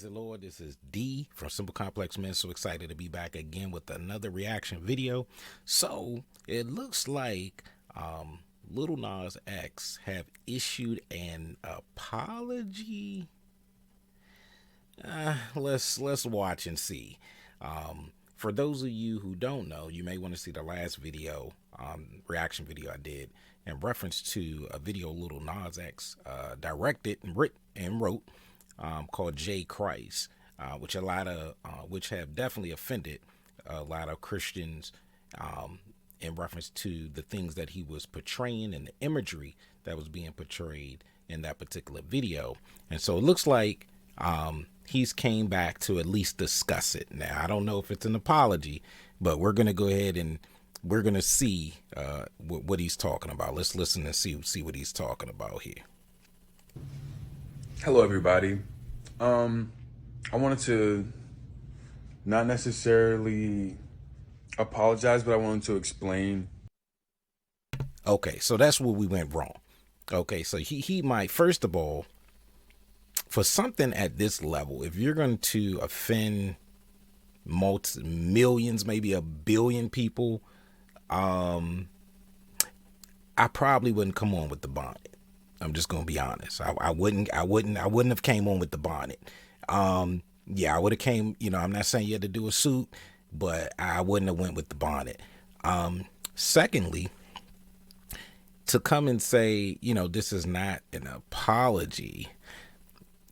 the Lord. This is D from Simple Complex Men. So excited to be back again with another reaction video. So it looks like Lil Nas X have issued an apology. Let's watch and see. For those of you who don't know, you may want to see the last video, reaction video I did in reference to a video Lil Nas X directed and wrote called J Christ, which have definitely offended a lot of Christians in reference to the things that he was portraying and the imagery that was being portrayed in that particular video. And so it looks like he's came back to at least discuss it. Now, I don't know if it's an apology, but we're going to go ahead and we're going to see what he's talking about. Let's listen and see what he's talking about here. Hello, everybody. I wanted to not necessarily apologize, but I wanted to explain. Okay, so that's where we went wrong. Okay, so he might, first of all, for something at this level, if you're going to offend millions, maybe a billion people, I probably wouldn't come on with the bonnet. I'm just gonna be honest. I wouldn't have came on with the bonnet. Yeah, I would have came. You know, I'm not saying you had to do a suit, but I wouldn't have went with the bonnet. Secondly, to come and say, you know, this is not an apology,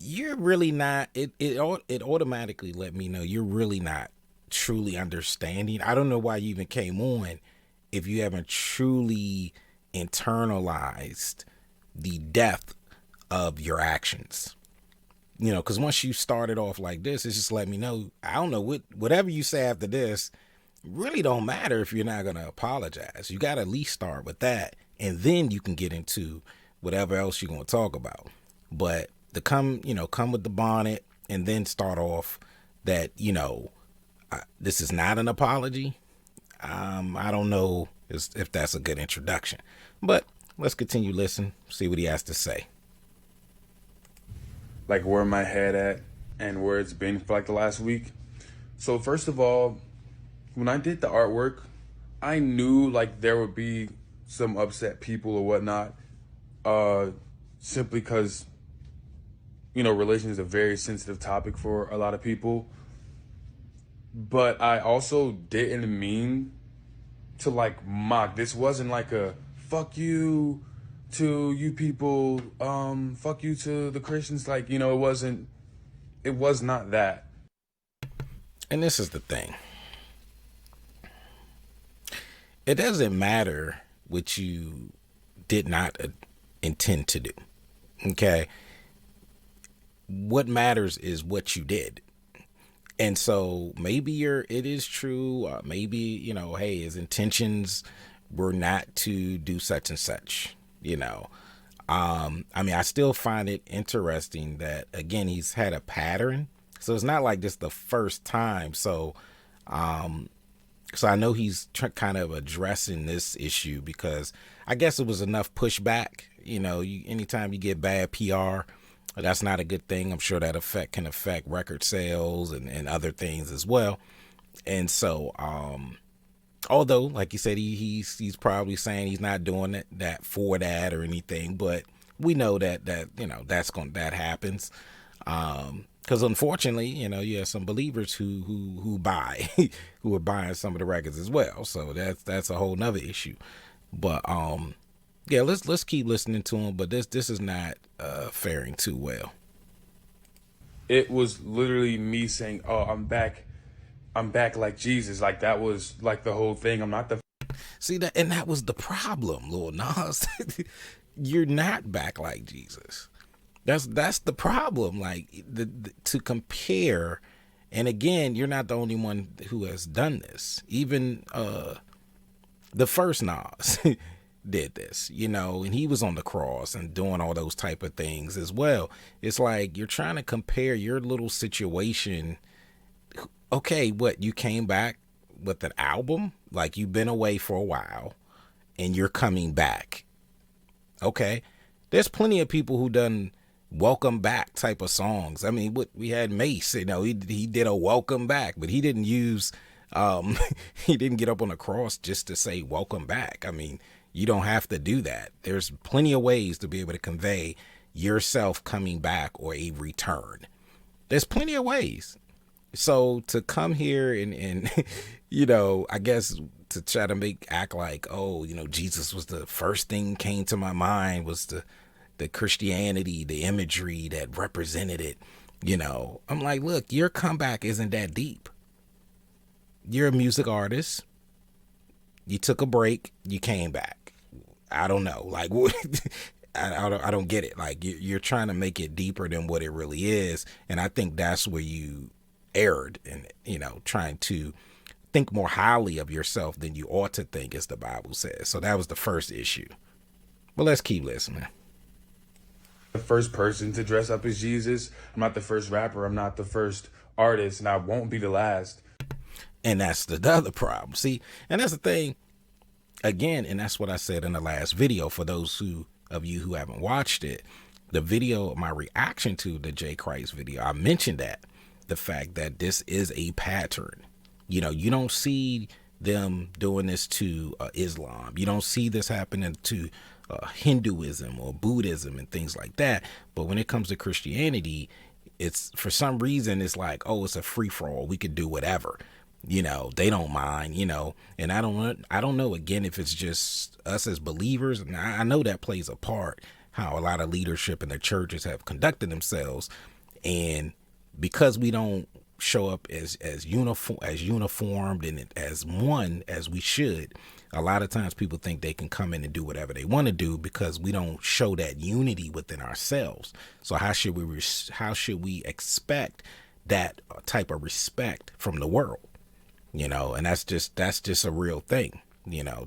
you're really not. It automatically let me know you're really not truly understanding. I don't know why you even came on if you haven't truly internalized the depth of your actions. You know, because once you started off like this, it's just let me know, I don't know, whatever you say after this really don't matter if you're not going to apologize. You got to at least start with that, and then you can get into whatever else you're going to talk about. But to come with the bonnet and then start off that, you know, this is not an apology. I don't know if that's a good introduction, but let's continue listening, see what he has to say. Like where my head at and where it's been for like the last week. So first of all, when I did the artwork, I knew like there would be some upset people or whatnot, simply because, you know, religion is a very sensitive topic for a lot of people. But I also didn't mean to like mock. This wasn't like a fuck you to you people, fuck you to the Christians. Like, you know, it was not that. And this is the thing. It doesn't matter what you did not intend to do. Okay. What matters is what you did. And so maybe it is true. Maybe, you know, hey, his intentions were not to do such and such, you know. I mean, I still find it interesting that, again, he's had a pattern. So it's not like this the first time. So I know he's kind of addressing this issue because I guess it was enough pushback. You know, anytime you get bad PR, that's not a good thing. I'm sure that can affect record sales and other things as well. And so, although, like you said, he's probably saying he's not doing that for that or anything, but we know that you know that happens. Because unfortunately, you know, you have some believers who buy who are buying some of the records as well. So that's a whole nother issue. But yeah, let's keep listening to him. But this is not faring too well. It was literally me saying, "Oh, I'm back like Jesus." Like that was like the whole thing. I'm not the. See that, and that was the problem, Lil Nas. You're not back like Jesus. That's the problem. Like to compare, and again, you're not the only one who has done this. Even the first Nas did this, you know, and he was on the cross and doing all those type of things as well. It's like you're trying to compare your little situation. Okay, what, you came back with an album? Like you've been away for a while and you're coming back. Okay, there's plenty of people who done welcome back type of songs. I mean, what we had Mace, he did a welcome back, but he didn't use he didn't get up on the cross just to say welcome back. I mean, you don't have to do that. There's plenty of ways to be able to convey yourself coming back or a return. There's plenty of ways. So to come here and I guess to try to act like, oh, Jesus was the first thing came to my mind was the Christianity, the imagery that represented it. I'm like, look, your comeback isn't that deep. You're a music artist. You took a break. You came back. I don't know. Like, I don't get it. Like, you're trying to make it deeper than what it really is. And I think that's where you erred in, trying to think more highly of yourself than you ought to think, as the Bible says. So that was the first issue. But let's keep listening. The first person to dress up as Jesus. I'm not the first rapper. I'm not the first artist, and I won't be the last. And that's the other problem. See, and that's the thing. Again, and that's what I said in the last video. For those of you who haven't watched it, the video, my reaction to the J. Christ video, I mentioned that the fact that this is a pattern. You don't see them doing this to Islam. You don't see this happening to Hinduism or Buddhism and things like that. But when it comes to Christianity, it's for some reason it's like, oh, it's a free for all. We could do whatever. They don't mind, and I don't know, again, if it's just us as believers. And I know that plays a part, how a lot of leadership in the churches have conducted themselves. And because we don't show up as uniformed and as one as we should, a lot of times people think they can come in and do whatever they want to do because we don't show that unity within ourselves. So how should we expect that type of respect from the world? And that's just a real thing,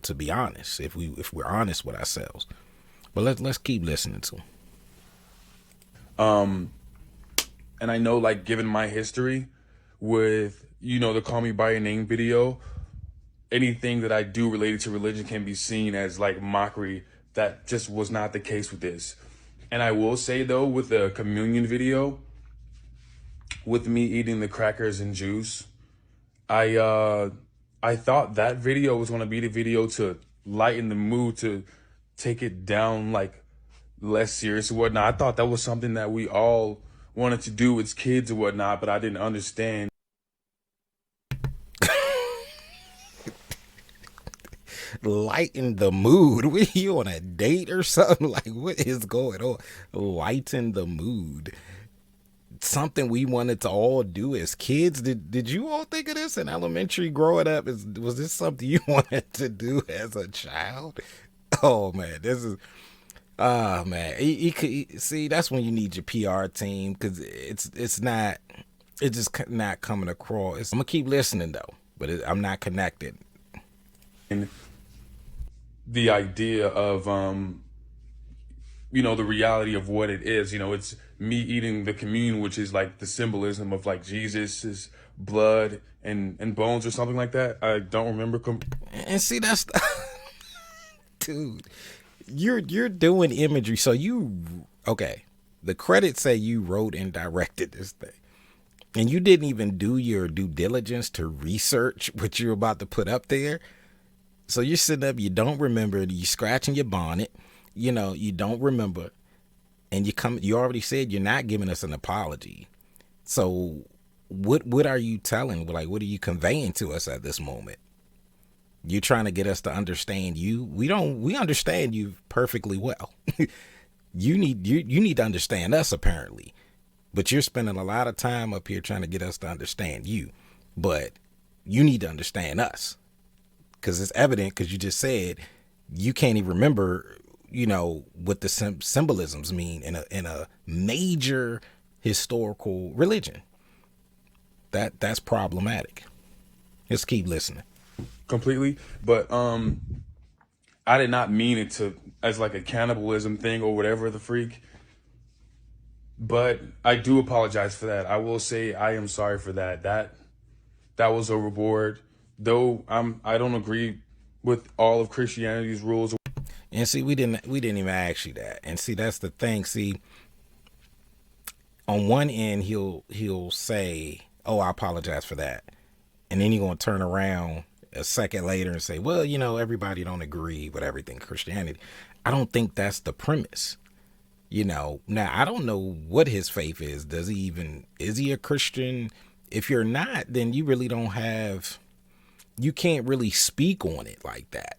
to be honest, if we're honest with ourselves. But let's keep listening to him. And I know, like, given my history with, the Call Me By Your Name video, anything that I do related to religion can be seen as like mockery. That just was not the case with this. And I will say, though, with the communion video, with me eating the crackers and juice, I thought that video was going to be the video to lighten the mood, to take it down, like, less serious and whatnot. I thought that was something that we all wanted to do as kids and whatnot, but I didn't understand. Lighten the mood? Were you on a date or something? Like, what is going on? Lighten the mood. Something we wanted to all do as kids. Did you all think of this in elementary growing up? Was this something you wanted to do as a child? Oh man, this is man. See, that's when you need your PR team, because it's just not coming across. I'm gonna keep listening though, but I'm not connected. And the idea of the reality of what it is. It's me eating the communion, which is like the symbolism of like Jesus's blood and bones or something like that. I don't remember. And see, that's dude, you're doing imagery. So okay, the credits say you wrote and directed this thing, and you didn't even do your due diligence to research what you're about to put up there. So you're sitting up, you don't remember, you scratching your bonnet, you don't remember, and you already said you're not giving us an apology. So what are you telling? Like, what are you conveying to us at this moment? You're trying to get us to understand you. We understand you perfectly well. You need to understand us, apparently. But you're spending a lot of time up here trying to get us to understand you. But you need to understand us. Because it's evident, because you just said you can't even remember, what the symbolisms mean in a major historical religion. That's problematic. Let's keep listening. Completely. But I did not mean it as like a cannibalism thing or whatever the freak. But I do apologize for that. I will say I am sorry for that. That was overboard. Though I don't agree with all of Christianity's rules. And see, we didn't even ask you that. And see, that's the thing. See, on one end he'll say, "Oh, I apologize for that," and then he's gonna turn around a second later and say, "Well, everybody don't agree with everything Christianity." I don't think that's the premise. Now I don't know what his faith is. Is he a Christian? If you're not, then you really don't have, you can't really speak on it like that,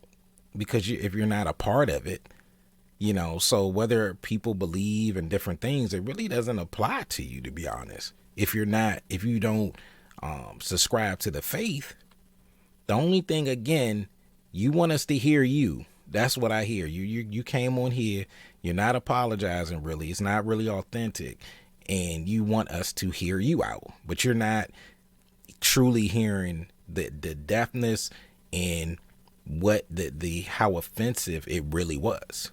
because if you're not a part of it, so whether people believe in different things, it really doesn't apply to you, to be honest. If you don't subscribe to the faith, the only thing, again, you want us to hear you. That's what I hear. You came on here, you're not apologizing really. It's not really authentic. And you want us to hear you out. But you're not truly hearing the deafness and what the how offensive it really was.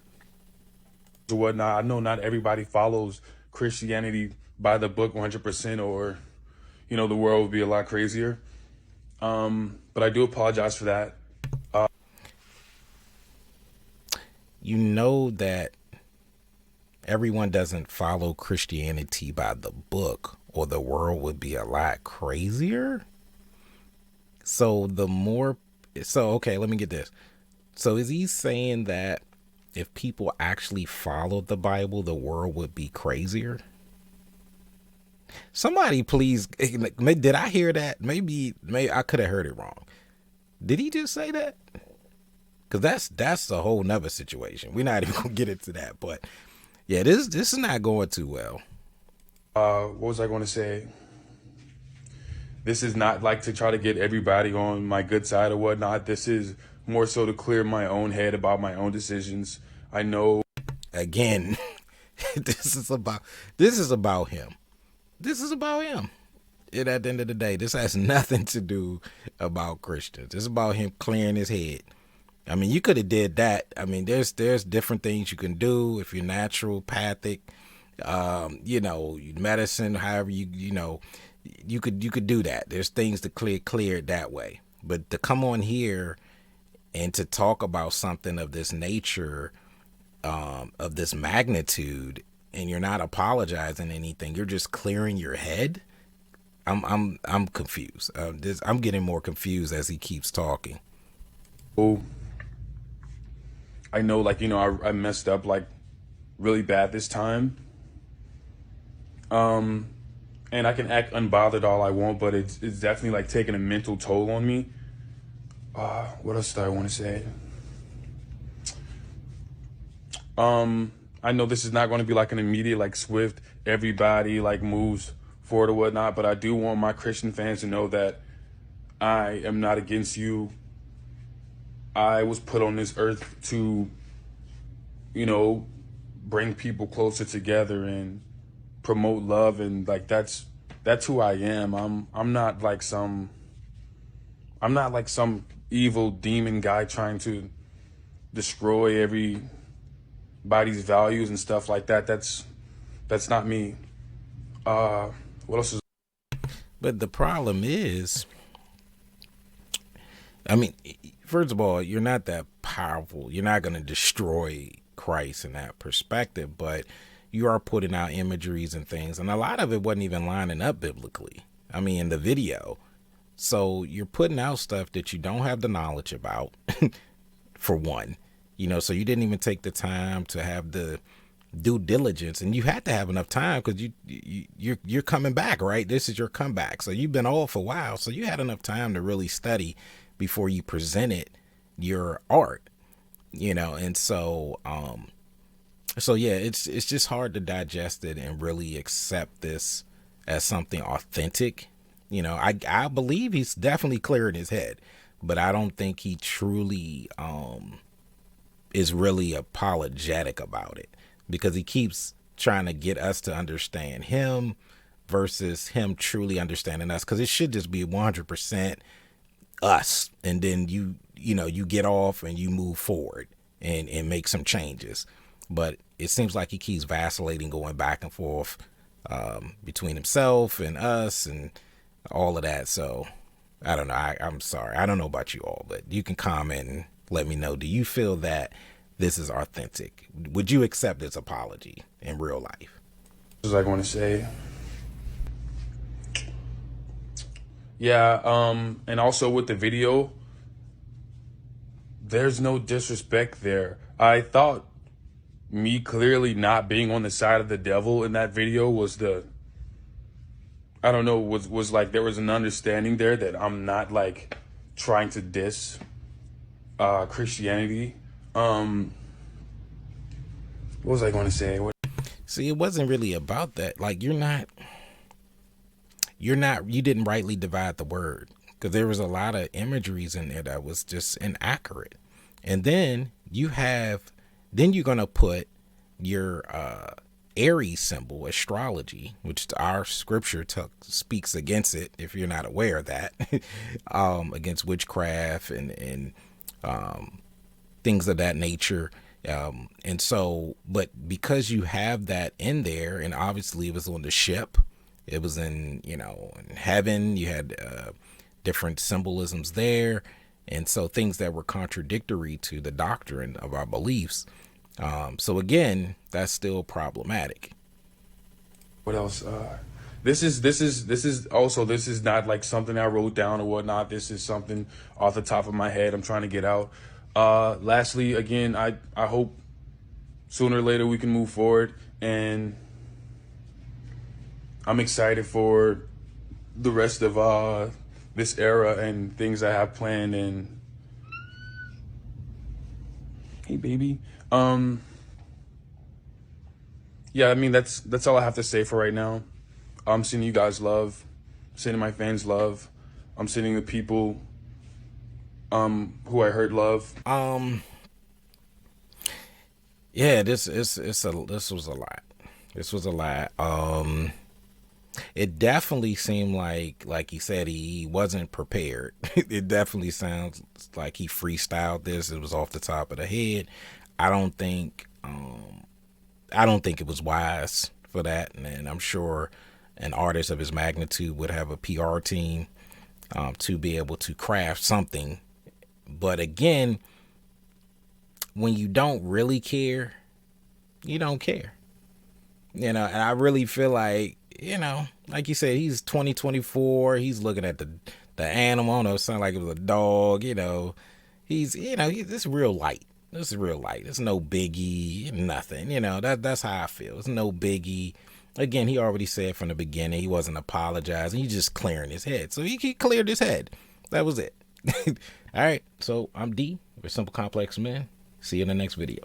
Whatnot. I know not everybody follows Christianity by the book 100%, or the world would be a lot crazier. But I do apologize for that. That everyone doesn't follow Christianity by the book, or the world would be a lot crazier. So okay, let me get this. So is he saying that if people actually followed the Bible, the world would be crazier? Somebody please, did I hear that? Maybe I could have heard it wrong. Did he just say that? Because that's a whole nother situation. We're not even gonna get into that. But yeah, this is not going too well. What was I going to say? This is not like to try to get everybody on my good side or whatnot. This is more so to clear my own head about my own decisions. I know. Again, this is about him. This is about him. And at the end of the day, this has nothing to do about Christians. It's about him clearing his head. I mean, you could have did that. I mean, there's different things you can do if you're naturopathic, medicine, however you could do that. There's things to clear it that way. But to come on here and to talk about something of this nature, of this magnitude, and you're not apologizing anything, you're just clearing your head. I'm confused. I'm getting more confused as he keeps talking. Oh, I know, I messed up really bad this time. And I can act unbothered all I want, but it's definitely taking a mental toll on me. What else do I want to say? I know this is not going to be an immediate, swift, everybody moves forward or whatnot, but I do want my Christian fans to know that I am not against you. I was put on this earth to, bring people closer together and promote love, and that's who I am. I'm not some evil demon guy trying to destroy everybody's values and stuff like that. That's not me. What else is? But the problem is, I mean, first of all, you're not that powerful. You're not going to destroy Christ in that perspective, but you are putting out imageries and things, and a lot of it wasn't even lining up biblically. I mean, in the video. So you're putting out stuff that you don't have the knowledge about, for one. So you didn't even take the time to have the due diligence, and you had to have enough time because you're coming back, right? This is your comeback. So you've been off a while, so you had enough time to really study before you presented your art, and so yeah, it's just hard to digest it and really accept this as something authentic. I believe he's definitely clearing his head, but I don't think he truly is really apologetic about it, because he keeps trying to get us to understand him versus him truly understanding us, because it should just be 100% us, and then you get off and you move forward and make some changes. But it seems like he keeps vacillating, going back and forth between himself and us and all of that. So I don't know. I'm sorry. I don't know about you all, but you can comment and let me know. Do you feel that this is authentic? Would you accept this apology in real life? What was I going to say? Yeah, and also with the video, there's no disrespect there. I thought me clearly not being on the side of the devil in that video was the, I don't know, was like there was an understanding there that I'm not like trying to diss Christianity. What was I going to say? See, it wasn't really about that. Like, you didn't rightly divide the word, because there was a lot of imageries in there that was just inaccurate. And then you're going to put your Aries symbol, astrology, which our scripture speaks against it, if you're not aware of that, against witchcraft and things of that nature. And so, but because you have that in there, and obviously it was on the ship, it was in heaven, you had different symbolisms there. And so things that were contradictory to the doctrine of our beliefs. So again, that's still problematic. What else? This is not like something I wrote down or whatnot. This is something off the top of my head I'm trying to get out. Lastly, again, I hope sooner or later we can move forward, and I'm excited for the rest of this era and things I have planned. And hey, baby. Yeah, I mean that's all I have to say for right now. I'm sending you guys love, sending my fans love. I'm sending the people who I hurt love. Yeah, this was a lot. This was a lot. It definitely seemed like he said, he wasn't prepared. It definitely sounds like he freestyled this. It was off the top of the head. I don't think it was wise for that, and I'm sure an artist of his magnitude would have a PR team to be able to craft something. But again, when you don't really care, you don't care. And I really feel like, like you said, he's 2024. He's looking at the animal. I don't know, it sounded like it was a dog. He's this real light. This is real light. It's no biggie, nothing. That's how I feel. It's no biggie. Again, he already said from the beginning he wasn't apologizing. He's just clearing his head. So he cleared his head. That was it. All right. So I'm D for Simple Complex Men. See you in the next video.